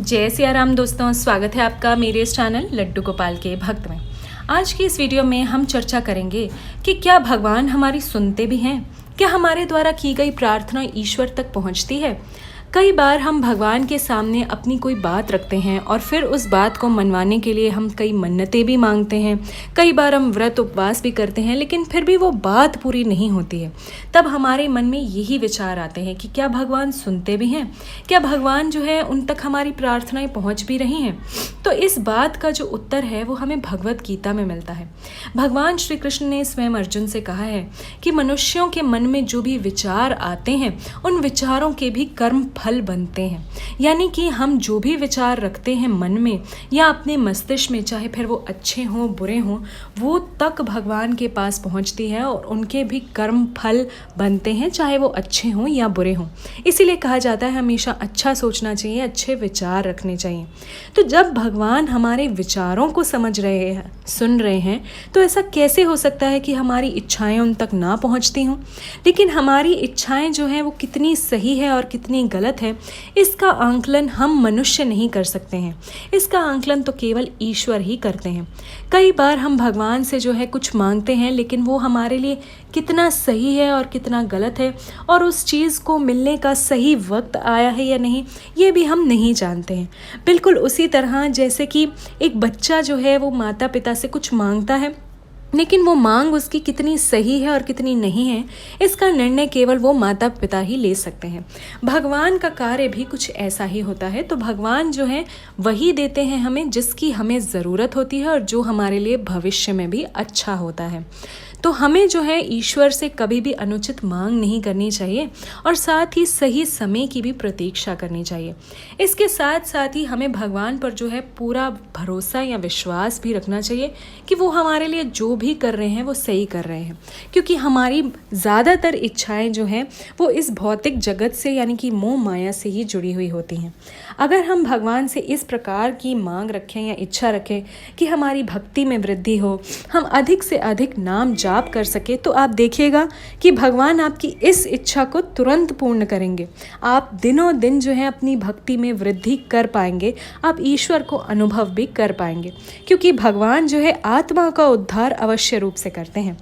जय सिया राम दोस्तों, स्वागत है आपका मेरे इस चैनल लड्डू गोपाल के भक्त में। आज की इस वीडियो में हम चर्चा करेंगे कि क्या भगवान हमारी सुनते भी हैं? क्या हमारे द्वारा की गई प्रार्थना ईश्वर तक पहुंचती है? कई बार हम भगवान के सामने अपनी कोई बात रखते हैं और फिर उस बात को मनवाने के लिए हम कई मन्नतें भी मांगते हैं। कई बार हम व्रत उपवास भी करते हैं, लेकिन फिर भी वो बात पूरी नहीं होती है। तब हमारे मन में यही विचार आते हैं कि क्या भगवान सुनते भी हैं? क्या भगवान जो है उन तक हमारी प्रार्थनाएं पहुंच भी रही हैं? तो इस बात का जो उत्तर है वो हमें भगवत गीता में मिलता है। भगवान श्री कृष्ण ने स्वयं अर्जुन से कहा है कि मनुष्यों के मन में जो भी विचार आते हैं उन विचारों के भी कर्म फल बनते हैं। यानी कि हम जो भी विचार रखते हैं मन में या अपने मस्तिष्क में, चाहे फिर वो अच्छे हों बुरे हों, वो तक भगवान के पास पहुंचती है और उनके भी कर्म फल बनते हैं, चाहे वो अच्छे हों या बुरे हों। इसीलिए कहा जाता है हमेशा अच्छा सोचना चाहिए, अच्छे विचार रखने चाहिए। तो जब भगवान हमारे विचारों को समझ रहे हैं, सुन रहे हैं, तो ऐसा कैसे हो सकता है कि हमारी इच्छाएं उन तक ना पहुंचती हों? लेकिन हमारी इच्छाएं जो हैं वो कितनी सही है और कितनी गलत है, इसका आंकलन हम मनुष्य नहीं कर सकते हैं। इसका आंकलन तो केवल ईश्वर ही करते हैं। कई बार हम भगवान से जो है कुछ मांगते हैं, लेकिन वो हमारे लिए कितना सही है और कितना गलत है और उस चीज़ को मिलने का सही वक्त आया है या नहीं, ये भी हम नहीं जानते हैं। बिल्कुल उसी तरह जैसे कि एक बच्चा जो है वो माता पिता से कुछ मांगता है, लेकिन वो मांग उसकी कितनी सही है और कितनी नहीं है, इसका निर्णय केवल वो माता पिता ही ले सकते हैं। भगवान का कार्य भी कुछ ऐसा ही होता है। तो भगवान जो है वही देते हैं हमें जिसकी हमें ज़रूरत होती है और जो हमारे लिए भविष्य में भी अच्छा होता है। तो हमें जो है ईश्वर से कभी भी अनुचित मांग नहीं करनी चाहिए और साथ ही सही समय की भी प्रतीक्षा करनी चाहिए। इसके साथ साथ ही हमें भगवान पर जो है पूरा भरोसा या विश्वास भी रखना चाहिए कि वो हमारे लिए जो भी कर रहे हैं वो सही कर रहे हैं, क्योंकि हमारी ज़्यादातर इच्छाएं जो हैं वो इस भौतिक जगत से यानी कि मोह माया से ही जुड़ी हुई होती हैं। अगर हम भगवान से इस प्रकार की मांग रखें या इच्छा रखें कि हमारी भक्ति में वृद्धि हो, हम अधिक से अधिक नाम जाप कर सके, तो आप देखिएगा कि भगवान आपकी इस इच्छा को तुरंत पूर्ण करेंगे। आप दिनों दिन जो है अपनी भक्ति में वृद्धि कर पाएंगे, आप ईश्वर को अनुभव भी कर पाएंगे, क्योंकि भगवान जो है आत्मा का उद्धार अवश्य रूप से करते हैं।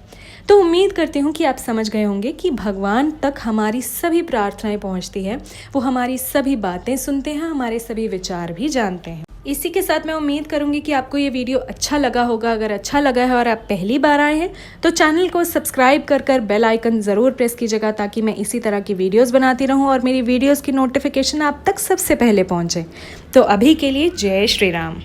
तो उम्मीद करती हूँ कि आप समझ गए होंगे कि भगवान तक हमारी सभी प्रार्थनाएं पहुँचती है, वो हमारी सभी बातें सुनते हैं, हमारे सभी विचार भी जानते हैं। इसी के साथ मैं उम्मीद करूंगी कि आपको ये वीडियो अच्छा लगा होगा। अगर अच्छा लगा है और आप पहली बार आए हैं तो चैनल को सब्सक्राइब कर बेल आइकन ज़रूर प्रेस कीजिएगा, ताकि मैं इसी तरह की वीडियोस बनाती रहूं और मेरी वीडियोस की नोटिफिकेशन आप तक सबसे पहले पहुंचे। तो अभी के लिए जय श्री राम।